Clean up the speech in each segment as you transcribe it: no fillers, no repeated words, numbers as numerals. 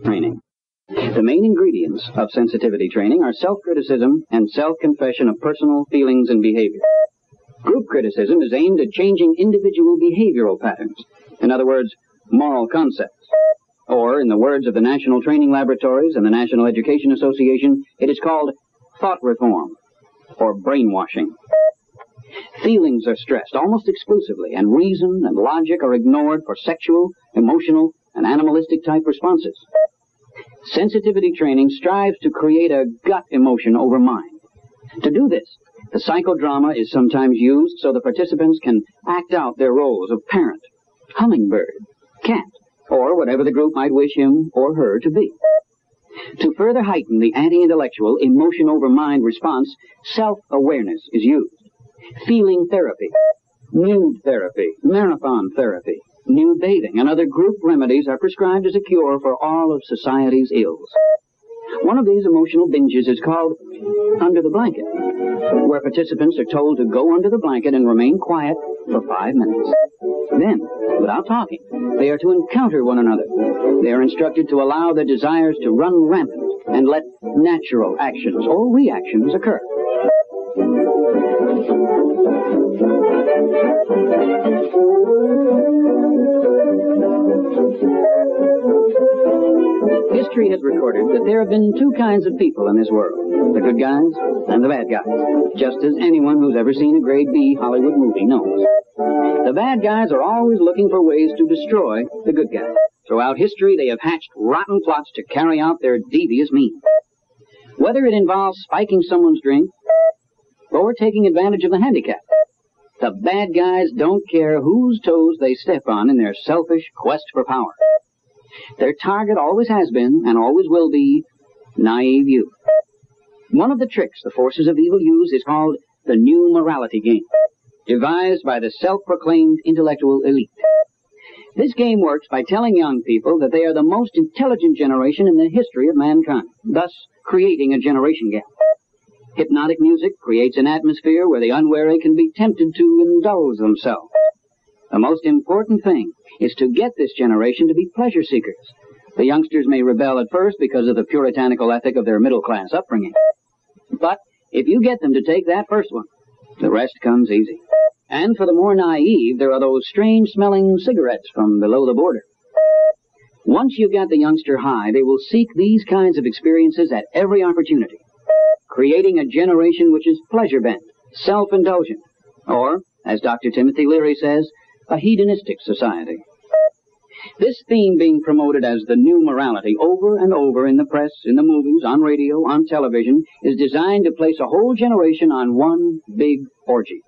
Training. The main ingredients of sensitivity training are self-criticism and self-confession of personal feelings and behavior. Group criticism is aimed at changing individual behavioral patterns. In other words, moral concepts. Or, in the words of the National Training Laboratories and the National Education Association, it is called thought reform, or brainwashing. Feelings are stressed almost exclusively, and reason and logic are ignored for sexual, emotional, and animalistic type responses. Sensitivity training strives to create a gut emotion over mind. To do this, the psychodrama is sometimes used so the participants can act out their roles of parent, hummingbird, cat, or whatever the group might wish him or her to be. To further heighten the anti-intellectual emotion over mind response, self-awareness is used. Feeling therapy, nude therapy, marathon therapy, nude bathing, and other group remedies are prescribed as a cure for all of society's ills. One of these emotional binges is called under the blanket, where participants are told to go under the blanket and remain quiet for 5 minutes. Then, without talking, they are to encounter one another. They are instructed to allow their desires to run rampant and let natural actions or reactions occur. History has recorded that there have been two kinds of people in this world, the good guys and the bad guys, just as anyone who's ever seen a grade B Hollywood movie knows. The bad guys are always looking for ways to destroy the good guys. Throughout history, they have hatched rotten plots to carry out their devious means. Whether it involves spiking someone's drink or taking advantage of the handicapped, the bad guys don't care whose toes they step on in their selfish quest for power. Their target always has been, and always will be, naive youth. One of the tricks the forces of evil use is called the new morality game, devised by the self-proclaimed intellectual elite. This game works by telling young people that they are the most intelligent generation in the history of mankind, thus creating a generation gap. Hypnotic music creates an atmosphere where the unwary can be tempted to indulge themselves. The most important thing is to get this generation to be pleasure seekers. The youngsters may rebel at first because of the puritanical ethic of their middle-class upbringing. But if you get them to take that first one, the rest comes easy. And for the more naive, there are those strange-smelling cigarettes from below the border. Once you've got the youngster high, they will seek these kinds of experiences at every opportunity, creating a generation which is pleasure-bent, self-indulgent, or, as Dr. Timothy Leary says, a hedonistic society. This theme being promoted as the new morality over and over in the press, in the movies, on radio, on television, is designed to place a whole generation on one big orgy.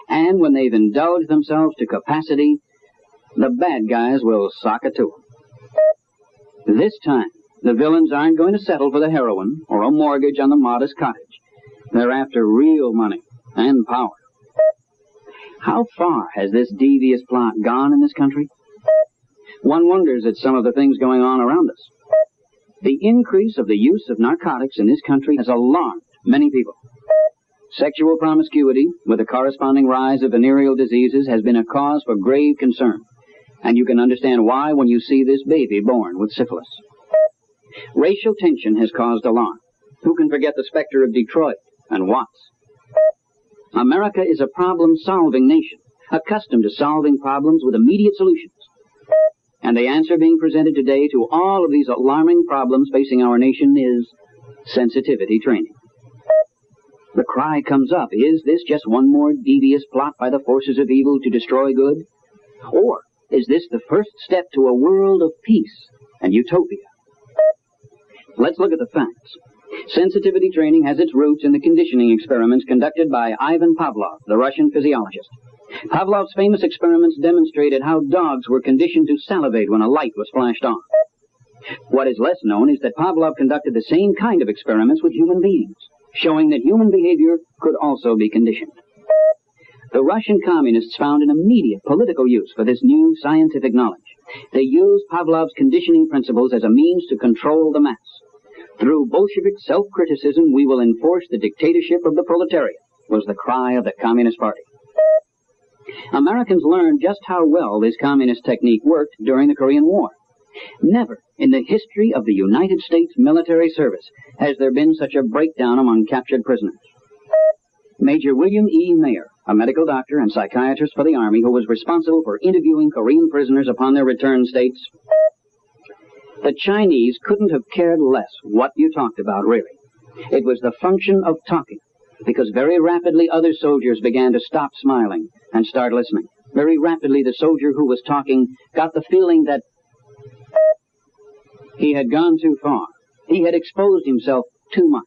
And when they've indulged themselves to capacity, the bad guys will sock it to them. This time, the villains aren't going to settle for the heroin or a mortgage on the modest cottage. They're after real money and power. How far has this devious plot gone in this country? One wonders at some of the things going on around us. The increase of the use of narcotics in this country has alarmed many people. Sexual promiscuity, with a corresponding rise of venereal diseases, has been a cause for grave concern. And you can understand why when you see this baby born with syphilis. Racial tension has caused alarm. Who can forget the specter of Detroit and Watts? America is a problem-solving nation, accustomed to solving problems with immediate solutions. And the answer being presented today to all of these alarming problems facing our nation is sensitivity training. The cry comes up, is this just one more devious plot by the forces of evil to destroy good? Or is this the first step to a world of peace and utopia? Let's look at the facts. Sensitivity training has its roots in the conditioning experiments conducted by Ivan Pavlov, the Russian physiologist. Pavlov's famous experiments demonstrated how dogs were conditioned to salivate when a light was flashed on. What is less known is that Pavlov conducted the same kind of experiments with human beings, showing that human behavior could also be conditioned. The Russian communists found an immediate political use for this new scientific knowledge. They used Pavlov's conditioning principles as a means to control the mass. Through Bolshevik self-criticism, we will enforce the dictatorship of the proletariat, was the cry of the Communist Party. Americans learned just how well this communist technique worked during the Korean War. Never in the history of the United States military service has there been such a breakdown among captured prisoners. Major William E. Mayer, a medical doctor and psychiatrist for the Army who was responsible for interviewing Korean prisoners upon their return, states, "The Chinese couldn't have cared less what you talked about, really. It was the function of talking, because very rapidly other soldiers began to stop smiling and start listening. Very rapidly the soldier who was talking got the feeling that he had gone too far. He had exposed himself too much.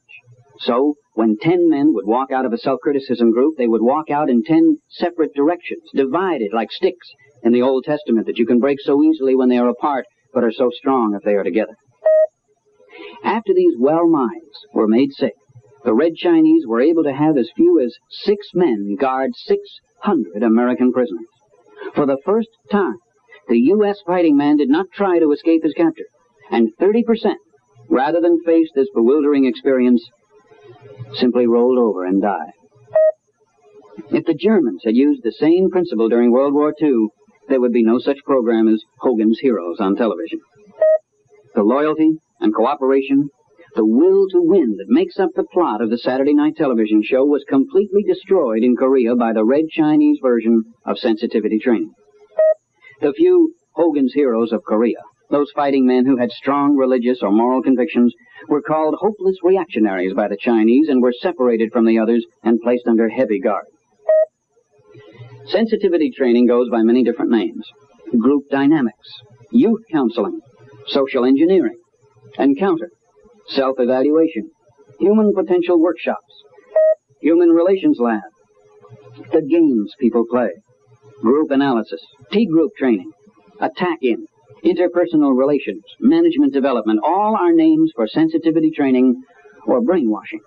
So, when 10 men would walk out of a self-criticism group, they would walk out in 10 separate directions, divided like sticks in the Old Testament that you can break so easily when they are apart, but are so strong if they are together." After these well minds were made sick, the Red Chinese were able to have as few as 6 men guard 600 American prisoners. For the first time, the U.S. fighting man did not try to escape his captor, and 30%, rather than face this bewildering experience, simply rolled over and died. If the Germans had used the same principle during World War II, there would be no such program as Hogan's Heroes on television. The loyalty and cooperation, the will to win that makes up the plot of the Saturday night television show was completely destroyed in Korea by the Red Chinese version of sensitivity training. The few Hogan's Heroes of Korea, those fighting men who had strong religious or moral convictions, were called hopeless reactionaries by the Chinese and were separated from the others and placed under heavy guard. Sensitivity training goes by many different names: group dynamics, youth counseling, social engineering, encounter, self-evaluation, human potential workshops, human relations lab, the games people play, group analysis, T-group training, attack-in, interpersonal relations, management development, all are names for sensitivity training or brainwashing.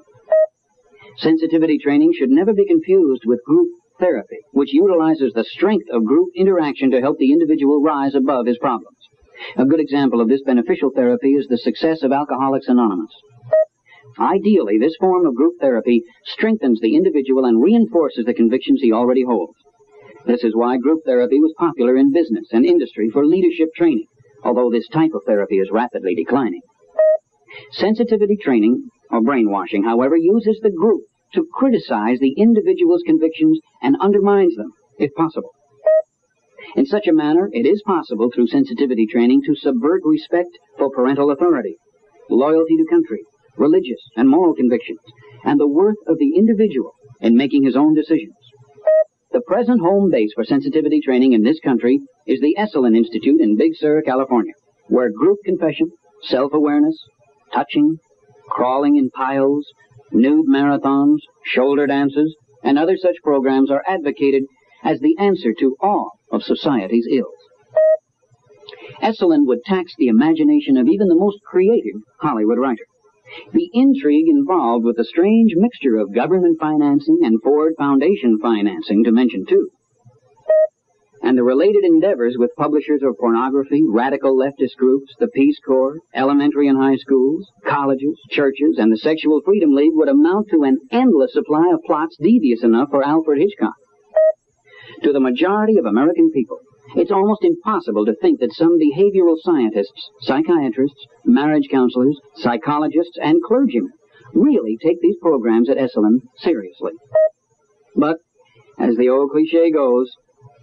Sensitivity training should never be confused with group therapy, which utilizes the strength of group interaction to help the individual rise above his problems. A good example of this beneficial therapy is the success of Alcoholics Anonymous. Ideally, this form of group therapy strengthens the individual and reinforces the convictions he already holds. This is why group therapy was popular in business and industry for leadership training, although this type of therapy is rapidly declining. Sensitivity training, or brainwashing, however, uses the group to criticize the individual's convictions and undermines them, if possible. In such a manner, it is possible through sensitivity training to subvert respect for parental authority, loyalty to country, religious and moral convictions, and the worth of the individual in making his own decisions. The present home base for sensitivity training in this country is the Esalen Institute in Big Sur, California, where group confession, self-awareness, touching, crawling in piles, nude marathons, shoulder dances, and other such programs are advocated as the answer to all of society's ills. Esalen would tax the imagination of even the most creative Hollywood writer. The intrigue involved with the strange mixture of government financing and Ford Foundation financing, to mention two, and the related endeavors with publishers of pornography, radical leftist groups, the Peace Corps, elementary and high schools, colleges, churches, and the Sexual Freedom League would amount to an endless supply of plots devious enough for Alfred Hitchcock. To the majority of American people, it's almost impossible to think that some behavioral scientists, psychiatrists, marriage counselors, psychologists, and clergymen really take these programs at Esalen seriously. But, as the old cliche goes,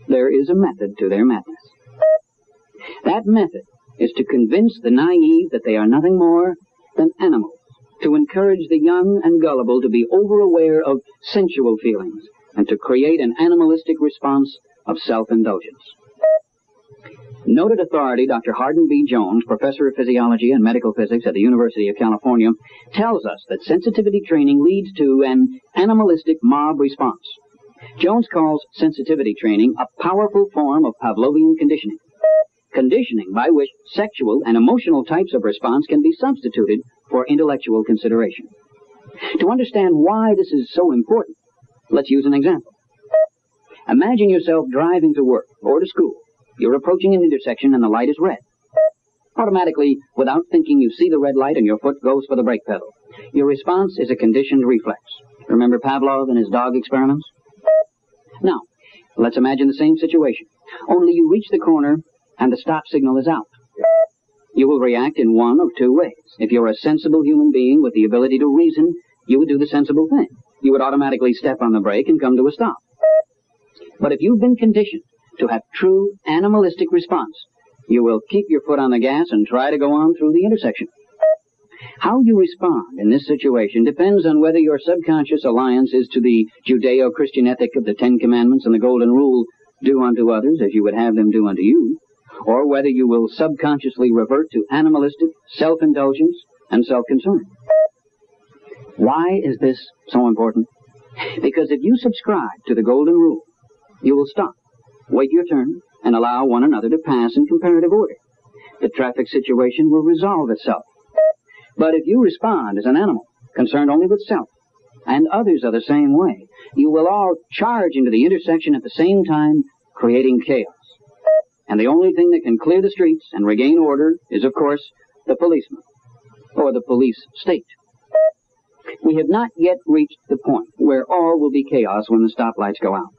there is a method to their madness. That method is to convince the naive that they are nothing more than animals, to encourage the young and gullible to be over-aware of sensual feelings, and to create an animalistic response of self-indulgence. Noted authority Dr. Hardin B. Jones, professor of physiology and medical physics at the University of California, tells us that sensitivity training leads to an animalistic mob response. Jones calls sensitivity training a powerful form of Pavlovian conditioning. Conditioning by which sexual and emotional types of response can be substituted for intellectual consideration. To understand why this is so important, let's use an example. Imagine yourself driving to work or to school. You're approaching an intersection and the light is red. Automatically, without thinking, you see the red light and your foot goes for the brake pedal. Your response is a conditioned reflex. Remember Pavlov and his dog experiments? Now, let's imagine the same situation. Only you reach the corner and the stop signal is out. You will react in one of two ways. If you're a sensible human being with the ability to reason, you would do the sensible thing. You would automatically step on the brake and come to a stop. But if you've been conditioned to have true animalistic response, you will keep your foot on the gas and try to go on through the intersection. How you respond in this situation depends on whether your subconscious alliance is to the Judeo-Christian ethic of the Ten Commandments and the Golden Rule, do unto others as you would have them do unto you, or whether you will subconsciously revert to animalistic self-indulgence and self-concern. Why is this so important? Because if you subscribe to the Golden Rule, you will stop, wait your turn, and allow one another to pass in comparative order. The traffic situation will resolve itself. But if you respond as an animal, concerned only with self, and others are the same way, you will all charge into the intersection at the same time, creating chaos. And the only thing that can clear the streets and regain order is, of course, the policeman, or the police state. We have not yet reached the point where all will be chaos when the stoplights go out.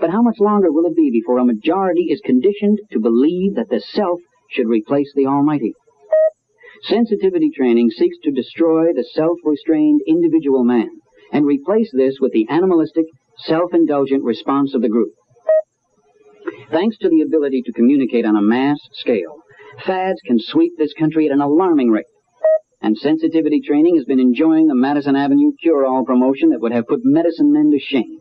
But how much longer will it be before a majority is conditioned to believe that the self should replace the Almighty? Sensitivity training seeks to destroy the self-restrained individual man and replace this with the animalistic, self-indulgent response of the group. Thanks to the ability to communicate on a mass scale, fads can sweep this country at an alarming rate. And sensitivity training has been enjoying the Madison Avenue cure-all promotion that would have put medicine men to shame.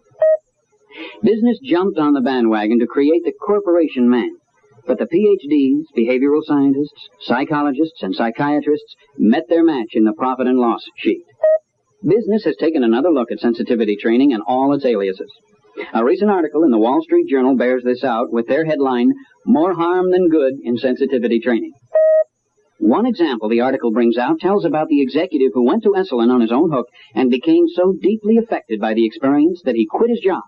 Business jumped on the bandwagon to create the corporation man. But the PhDs, behavioral scientists, psychologists, and psychiatrists met their match in the profit and loss sheet. Business has taken another look at sensitivity training and all its aliases. A recent article in the Wall Street Journal bears this out with their headline, "More Harm Than Good in Sensitivity Training." One example the article brings out tells about the executive who went to Esalen on his own hook and became so deeply affected by the experience that he quit his job.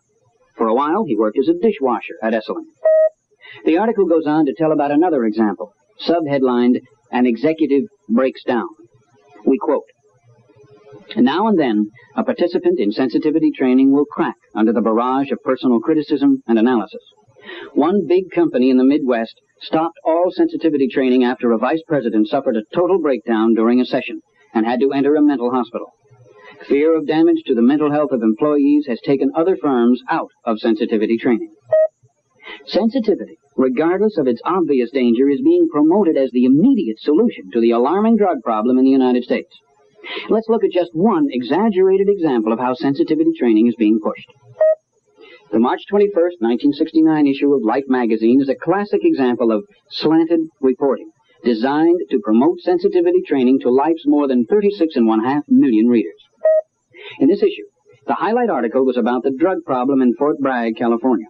For a while, he worked as a dishwasher at Esalen. The article goes on to tell about another example, subheadlined, "An Executive Breaks Down." We quote, "Now and then, a participant in sensitivity training will crack under the barrage of personal criticism and analysis. One big company in the Midwest stopped all sensitivity training after a vice president suffered a total breakdown during a session and had to enter a mental hospital. Fear of damage to the mental health of employees has taken other firms out of sensitivity training. Sensitivity, regardless of its obvious danger, is being promoted as the immediate solution to the alarming drug problem in the United States. Let's look at just one exaggerated example of how sensitivity training is being pushed. The March 21st, 1969 issue of Life magazine is a classic example of slanted reporting, designed to promote sensitivity training to Life's more than 36.5 million readers. In this issue, the highlight article was about the drug problem in Fort Bragg, California.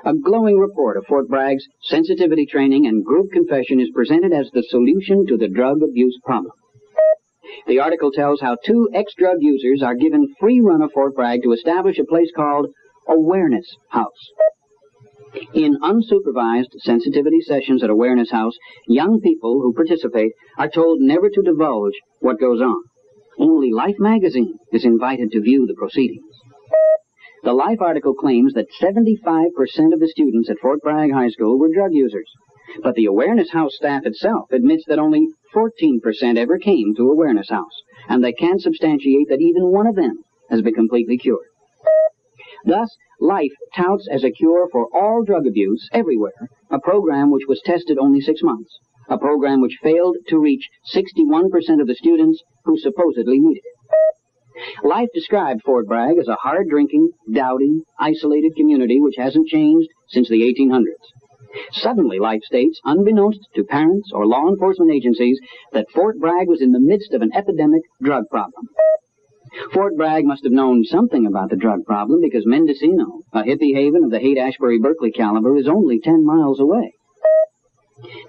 A glowing report of Fort Bragg's sensitivity training and group confession is presented as the solution to the drug abuse problem. The article tells how 2 ex-drug users are given free run of Fort Bragg to establish a place called Awareness House. In unsupervised sensitivity sessions at Awareness House, young people who participate are told never to divulge what goes on. Only Life magazine is invited to view the proceedings. The Life article claims that 75% of the students at Fort Bragg High School were drug users. But the Awareness House staff itself admits that only 14% ever came to Awareness House, and they can't substantiate that even one of them has been completely cured. Thus, Life touts as a cure for all drug abuse everywhere a program which was tested only 6 months, a program which failed to reach 61% of the students who supposedly needed it. Life described Fort Bragg as a hard-drinking, dowdy, isolated community which hasn't changed since the 1800s. Suddenly, Life states, unbeknownst to parents or law enforcement agencies, that Fort Bragg was in the midst of an epidemic drug problem. Fort Bragg must have known something about the drug problem because Mendocino, a hippie haven of the Haight-Ashbury-Berkeley caliber, is only 10 miles away.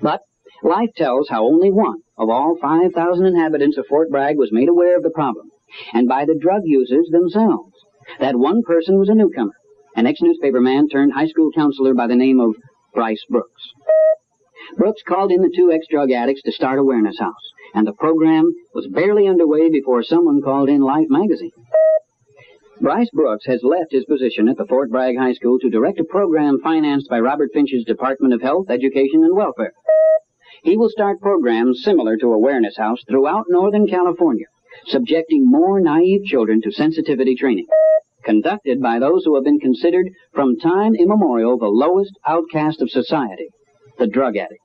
But Life tells how only one of all 5,000 inhabitants of Fort Bragg was made aware of the problem, and by the drug users themselves. That one person was a newcomer, an ex-newspaper man turned high school counselor by the name of Bryce Brooks. Brooks called in the 2 ex-drug addicts to start Awareness House, and the program was barely underway before someone called in Life magazine. Bryce Brooks has left his position at the Fort Bragg High School to direct a program financed by Robert Finch's Department of Health, Education, and Welfare. He will start programs similar to Awareness House throughout Northern California, subjecting more naive children to sensitivity training, conducted by those who have been considered from time immemorial the lowest outcast of society, the drug addict.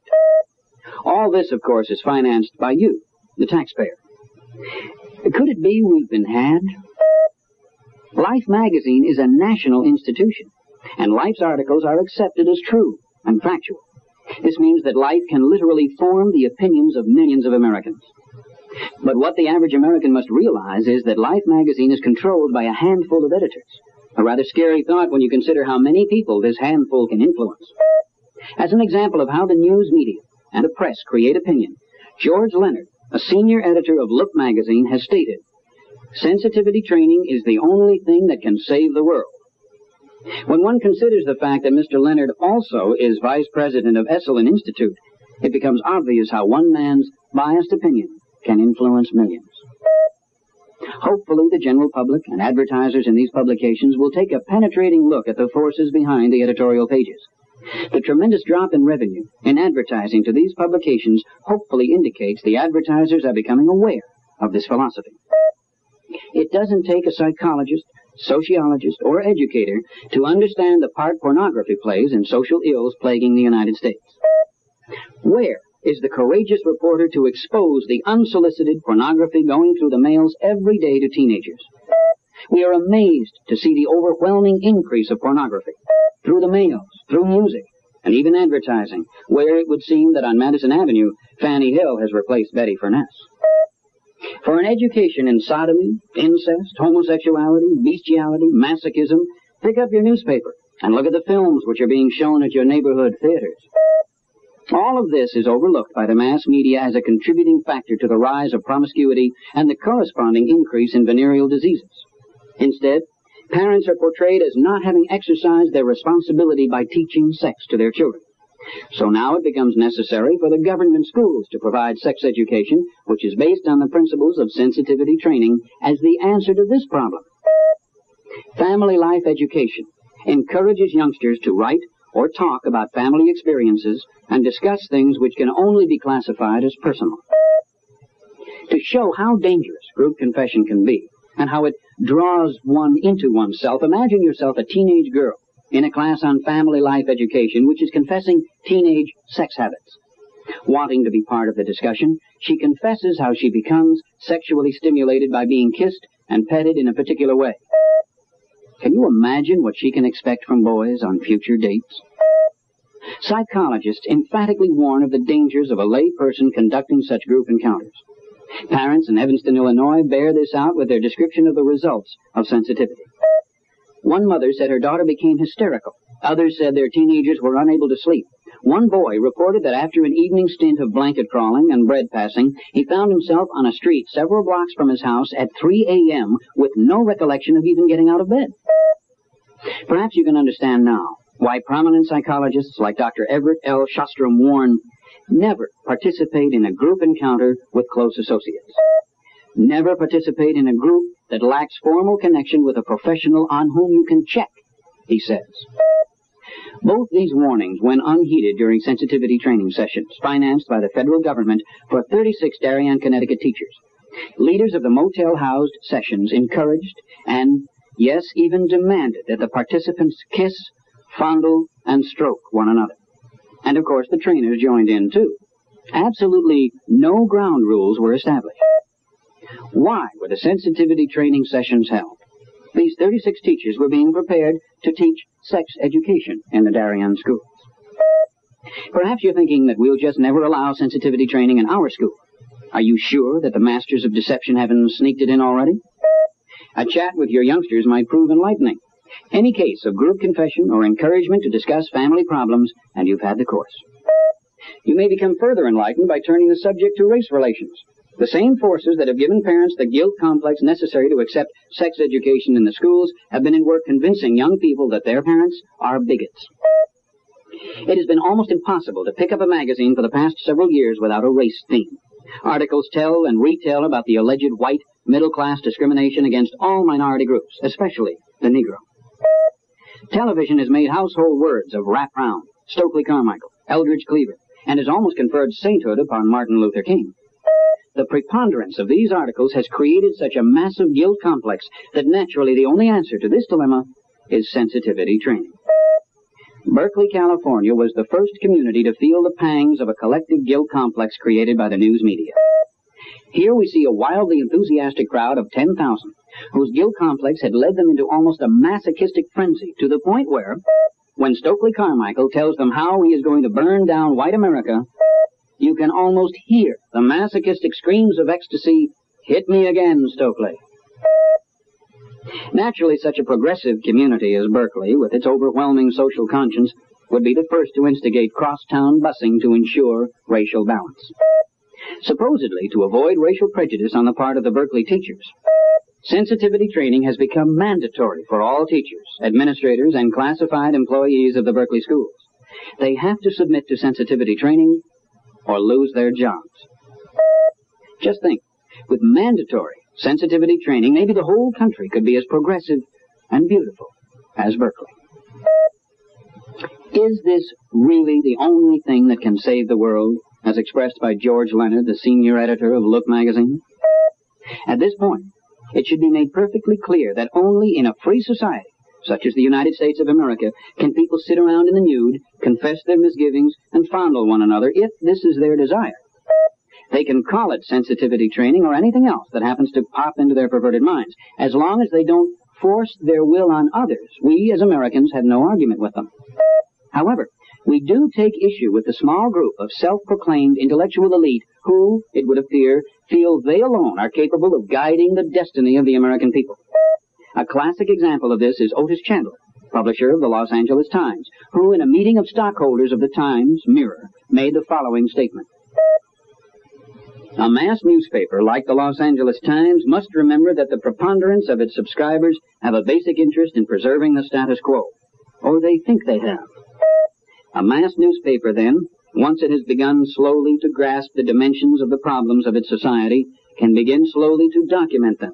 All this, of course, is financed by you, the taxpayer. Could it be we've been had? Life magazine is a national institution, and Life's articles are accepted as true and factual. This means that Life can literally form the opinions of millions of Americans. But what the average American must realize is that Life magazine is controlled by a handful of editors. A rather scary thought when you consider how many people this handful can influence. As an example of how the news media and the press create opinion, George Leonard, a senior editor of Look magazine, has stated, "Sensitivity training is the only thing that can save the world." When one considers the fact that Mr. Leonard also is vice president of Esalen Institute, it becomes obvious how one man's biased opinion can influence millions. Hopefully the general public and advertisers in these publications will take a penetrating look at the forces behind the editorial pages. The tremendous drop in revenue in advertising to these publications hopefully indicates the advertisers are becoming aware of this philosophy. It doesn't take a psychologist, sociologist, or educator to understand the part pornography plays in social ills plaguing the United States. Where is the courageous reporter to expose the unsolicited pornography going through the mails every day to teenagers? We are amazed to see the overwhelming increase of pornography through the mails, through music, and even advertising, where it would seem that on Madison Avenue, Fannie Hill has replaced Betty Furness. For an education in sodomy, incest, homosexuality, bestiality, masochism, pick up your newspaper and look at the films which are being shown at your neighborhood theaters. All of this is overlooked by the mass media as a contributing factor to the rise of promiscuity and the corresponding increase in venereal diseases. Instead, parents are portrayed as not having exercised their responsibility by teaching sex to their children. So now it becomes necessary for the government schools to provide sex education, which is based on the principles of sensitivity training, as the answer to this problem. Family life education encourages youngsters to write or talk about family experiences and discuss things which can only be classified as personal. To show how dangerous group confession can be and how it draws one into oneself, imagine yourself a teenage girl in a class on family life education which is confessing teenage sex habits. Wanting to be part of the discussion, she confesses how she becomes sexually stimulated by being kissed and petted in a particular way. Can you imagine what she can expect from boys on future dates? Psychologists emphatically warn of the dangers of a lay person conducting such group encounters. Parents in Evanston, Illinois, bear this out with their description of the results of sensitivity. One mother said her daughter became hysterical. Others said their teenagers were unable to sleep. One boy reported that after an evening stint of blanket crawling and bread passing, he found himself on a street several blocks from his house at 3 a.m. with no recollection of even getting out of bed. Perhaps you can understand now why prominent psychologists like Dr. Everett L. Shostrom warn, never participate in a group encounter with close associates. Never participate in a group that lacks formal connection with a professional on whom you can check, he says. Both these warnings went unheeded during sensitivity training sessions financed by the federal government for 36 Darien, Connecticut teachers. Leaders of the motel-housed sessions encouraged and, yes, even demanded that the participants kiss, fondle, and stroke one another. And, of course, the trainers joined in, too. Absolutely no ground rules were established. Why were the sensitivity training sessions held? These 36 teachers were being prepared to teach sex education in the Darien schools. Perhaps you're thinking that we'll just never allow sensitivity training in our school. Are you sure that the masters of deception haven't sneaked it in already? A chat with your youngsters might prove enlightening. Any case of group confession or encouragement to discuss family problems, and you've had the course. You may become further enlightened by turning the subject to race relations. The same forces that have given parents the guilt complex necessary to accept sex education in the schools have been at work convincing young people that their parents are bigots. It has been almost impossible to pick up a magazine for the past several years without a race theme. Articles tell and retell about the alleged white, middle-class discrimination against all minority groups, especially the Negro. Television has made household words of Rat Brown, Stokely Carmichael, Eldridge Cleaver, and has almost conferred sainthood upon Martin Luther King. The preponderance of these articles has created such a massive guilt complex that naturally the only answer to this dilemma is sensitivity training. Berkeley, California was the first community to feel the pangs of a collective guilt complex created by the news media. Here we see a wildly enthusiastic crowd of 10,000 whose guilt complex had led them into almost a masochistic frenzy, to the point where, when Stokely Carmichael tells them how he is going to burn down white America, you can almost hear the masochistic screams of ecstasy, "Hit me again, Stokely." Naturally, such a progressive community as Berkeley, with its overwhelming social conscience, would be the first to instigate cross-town busing to ensure racial balance. Supposedly to avoid racial prejudice on the part of the Berkeley teachers, sensitivity training has become mandatory for all teachers, administrators, and classified employees of the Berkeley schools. They have to submit to sensitivity training or lose their jobs. Just think, with mandatory sensitivity training, maybe the whole country could be as progressive and beautiful as Berkeley. Is this really the only thing that can save the world, as expressed by George Leonard, the senior editor of Look magazine? At this point, it should be made perfectly clear that only in a free society, such as the United States of America, can people sit around in the nude, confess their misgivings, and fondle one another if this is their desire. They can call it sensitivity training or anything else that happens to pop into their perverted minds. As long as they don't force their will on others, we as Americans have no argument with them. However, we do take issue with the small group of self-proclaimed intellectual elite who, it would appear, feel they alone are capable of guiding the destiny of the American people. A classic example of this is Otis Chandler, publisher of the Los Angeles Times, who in a meeting of stockholders of the Times Mirror made the following statement. A mass newspaper like the Los Angeles Times must remember that the preponderance of its subscribers have a basic interest in preserving the status quo, or they think they have. A mass newspaper, then, once it has begun slowly to grasp the dimensions of the problems of its society, can begin slowly to document them,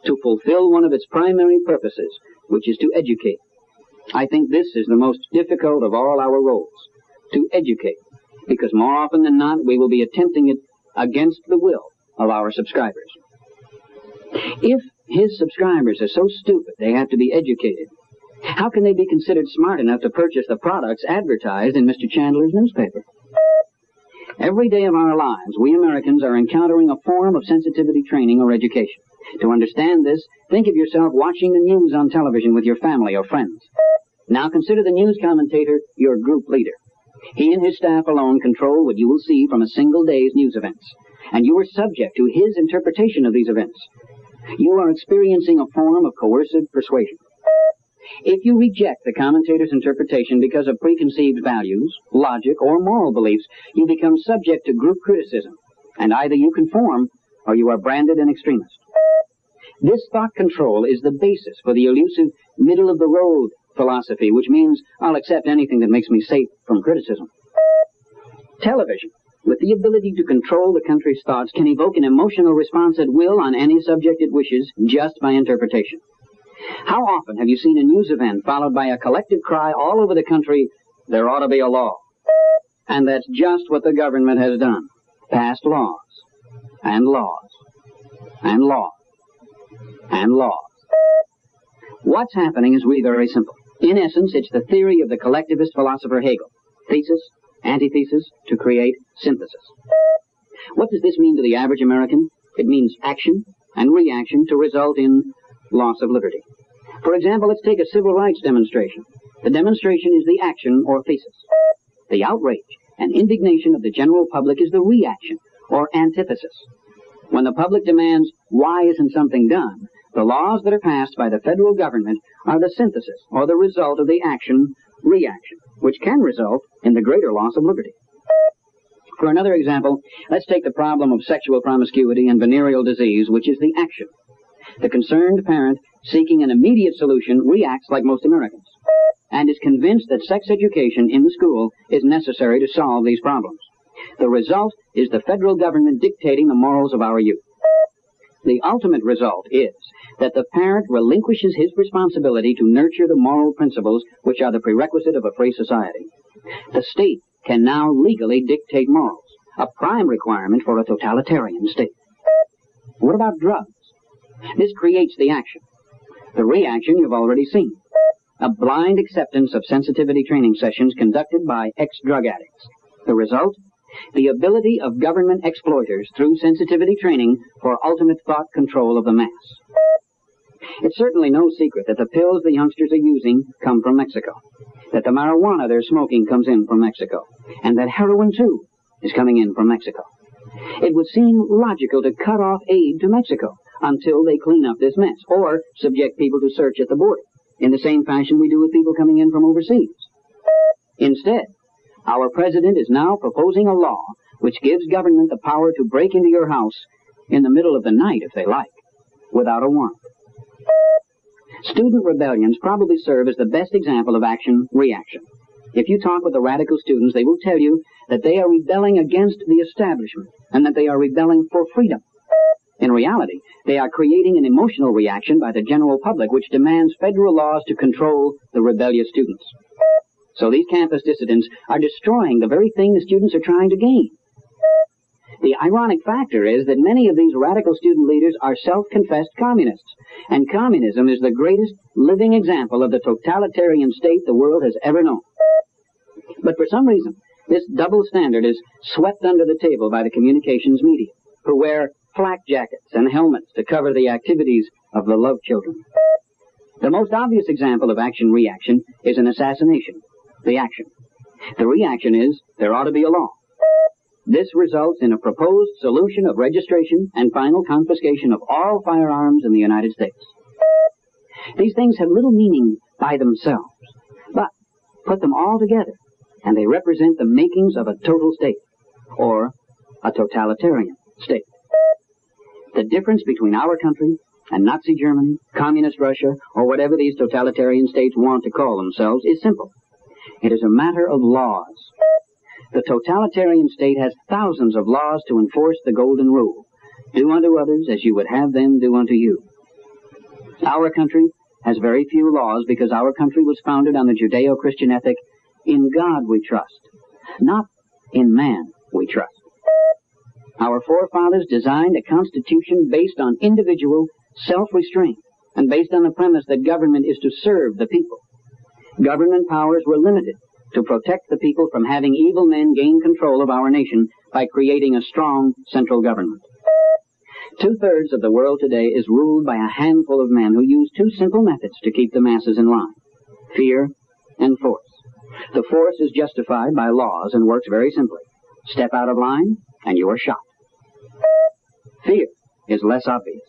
to fulfill one of its primary purposes, which is to educate. I think this is the most difficult of all our roles, to educate, because more often than not we will be attempting it against the will of our subscribers. If his subscribers are so stupid they have to be educated, how can they be considered smart enough to purchase the products advertised in Mr. Chandler's newspaper? Every day of our lives, we Americans are encountering a form of sensitivity training or education. To understand this, think of yourself watching the news on television with your family or friends. Now consider the news commentator your group leader. He and his staff alone control what you will see from a single day's news events, and you are subject to his interpretation of these events. You are experiencing a form of coercive persuasion. If you reject the commentator's interpretation because of preconceived values, logic, or moral beliefs, you become subject to group criticism, and either you conform or you are branded an extremist. This thought control is the basis for the elusive middle-of-the-road philosophy, which means I'll accept anything that makes me safe from criticism. Television, with the ability to control the country's thoughts, can evoke an emotional response at will on any subject it wishes just by interpretation. How often have you seen a news event followed by a collective cry all over the country, "There ought to be a law"? And that's just what the government has done. Passed laws, and laws, and laws, and laws. What's happening is really very simple. In essence, it's the theory of the collectivist philosopher Hegel. Thesis, antithesis, to create synthesis. What does this mean to the average American? It means action and reaction to result in loss of liberty. For example, let's take a civil rights demonstration. The demonstration is the action or thesis. The outrage and indignation of the general public is the reaction or antithesis. When the public demands, "Why isn't something done?" the laws that are passed by the federal government are the synthesis or the result of the action-reaction, which can result in the greater loss of liberty. For another example, let's take the problem of sexual promiscuity and venereal disease, which is the action. The concerned parent seeking an immediate solution reacts like most Americans and is convinced that sex education in the school is necessary to solve these problems. The result is the federal government dictating the morals of our youth. The ultimate result is that the parent relinquishes his responsibility to nurture the moral principles which are the prerequisite of a free society. The state can now legally dictate morals, a prime requirement for a totalitarian state. What about drugs? This creates the action. The reaction you've already seen. A blind acceptance of sensitivity training sessions conducted by ex-drug addicts. The result? The ability of government exploiters through sensitivity training for ultimate thought control of the mass. It's certainly no secret that the pills the youngsters are using come from Mexico, that the marijuana they're smoking comes in from Mexico, and that heroin, too, is coming in from Mexico. It would seem logical to cut off aid to Mexico until they clean up this mess, or subject people to search at the border, in the same fashion we do with people coming in from overseas. Instead, our president is now proposing a law which gives government the power to break into your house in the middle of the night, if they like, without a warrant. Student rebellions probably serve as the best example of action-reaction. If you talk with the radical students, they will tell you that they are rebelling against the establishment and that they are rebelling for freedom. In reality, they are creating an emotional reaction by the general public which demands federal laws to control the rebellious students. So these campus dissidents are destroying the very thing the students are trying to gain. The ironic factor is that many of these radical student leaders are self-confessed communists, and communism is the greatest living example of the totalitarian state the world has ever known. But for some reason, this double standard is swept under the table by the communications media, who wear flak jackets and helmets to cover the activities of the love children. The most obvious example of action-reaction is an assassination, the action. The reaction is there ought to be a law. This results in a proposed solution of registration and final confiscation of all firearms in the United States. These things have little meaning by themselves, but put them all together, and they represent the makings of a total state, or a totalitarian state. The difference between our country and Nazi Germany, Communist Russia, or whatever these totalitarian states want to call themselves is simple. It is a matter of laws. The totalitarian state has thousands of laws to enforce the golden rule. Do unto others as you would have them do unto you. Our country has very few laws because our country was founded on the Judeo-Christian ethic, in God we trust, not in man we trust. Our forefathers designed a constitution based on individual self-restraint and based on the premise that government is to serve the people. Government powers were limited to protect the people from having evil men gain control of our nation by creating a strong central government. 2/3 of the world today is ruled by a handful of men who use two simple methods to keep the masses in line: fear and force. The force is justified by laws and works very simply. Step out of line and you are shot. Fear is less obvious.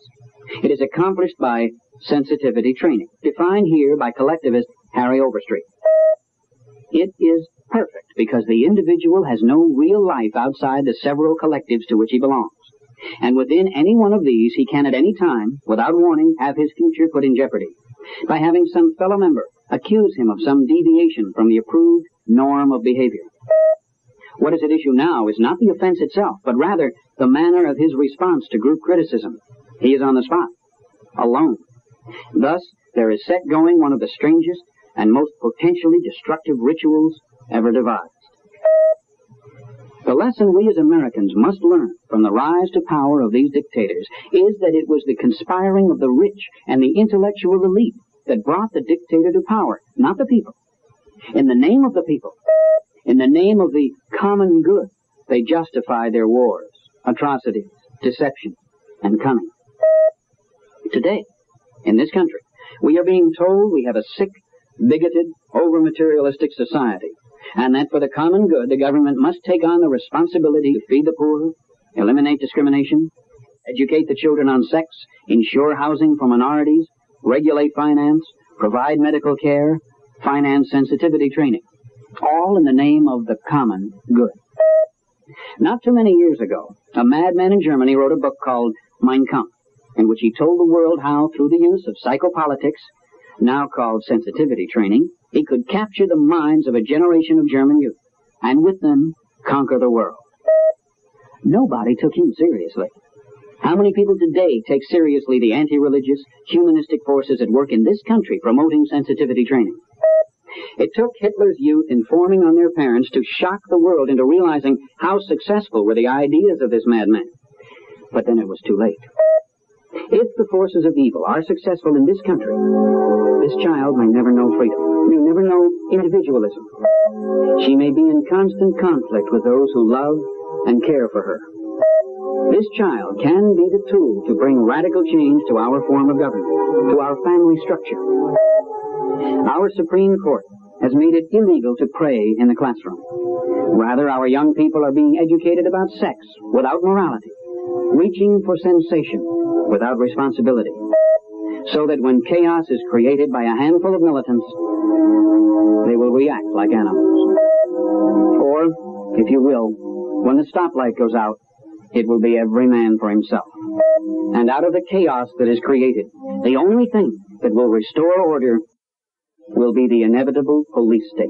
It is accomplished by sensitivity training, defined here by collectivist Harry Overstreet. It is perfect because the individual has no real life outside the several collectives to which he belongs. And within any one of these, he can at any time, without warning, have his future put in jeopardy by having some fellow member accuse him of some deviation from the approved norm of behavior. What is at issue now is not the offense itself, but rather the manner of his response to group criticism. He is on the spot, alone. Thus, there is set going one of the strangest and most potentially destructive rituals ever devised. The lesson we as Americans must learn from the rise to power of these dictators is that it was the conspiring of the rich and the intellectual elite that brought the dictator to power, not the people. In the name of the people, in the name of the common good, they justify their wars, atrocities, deception, and cunning. Today, in this country, we are being told we have a sick, bigoted, over-materialistic society, and that for the common good, the government must take on the responsibility to feed the poor, eliminate discrimination, educate the children on sex, ensure housing for minorities, regulate finance, provide medical care, finance sensitivity training, all in the name of the common good. Not too many years ago, a madman in Germany wrote a book called Mein Kampf, in which he told the world how, through the use of psychopolitics, now called sensitivity training, he could capture the minds of a generation of German youth, and with them, conquer the world. Nobody took him seriously. How many people today take seriously the anti-religious, humanistic forces at work in this country promoting sensitivity training? It took Hitler's youth informing on their parents to shock the world into realizing how successful were the ideas of this madman. But then it was too late. If the forces of evil are successful in this country, this child may never know freedom, may never know individualism. She may be in constant conflict with those who love and care for her. This child can be the tool to bring radical change to our form of government, to our family structure. Our Supreme Court has made it illegal to pray in the classroom. Rather, our young people are being educated about sex without morality, reaching for sensation without responsibility, so that when chaos is created by a handful of militants, they will react like animals. Or, if you will, when the stoplight goes out, it will be every man for himself. And out of the chaos that is created, the only thing that will restore order will be the inevitable police state.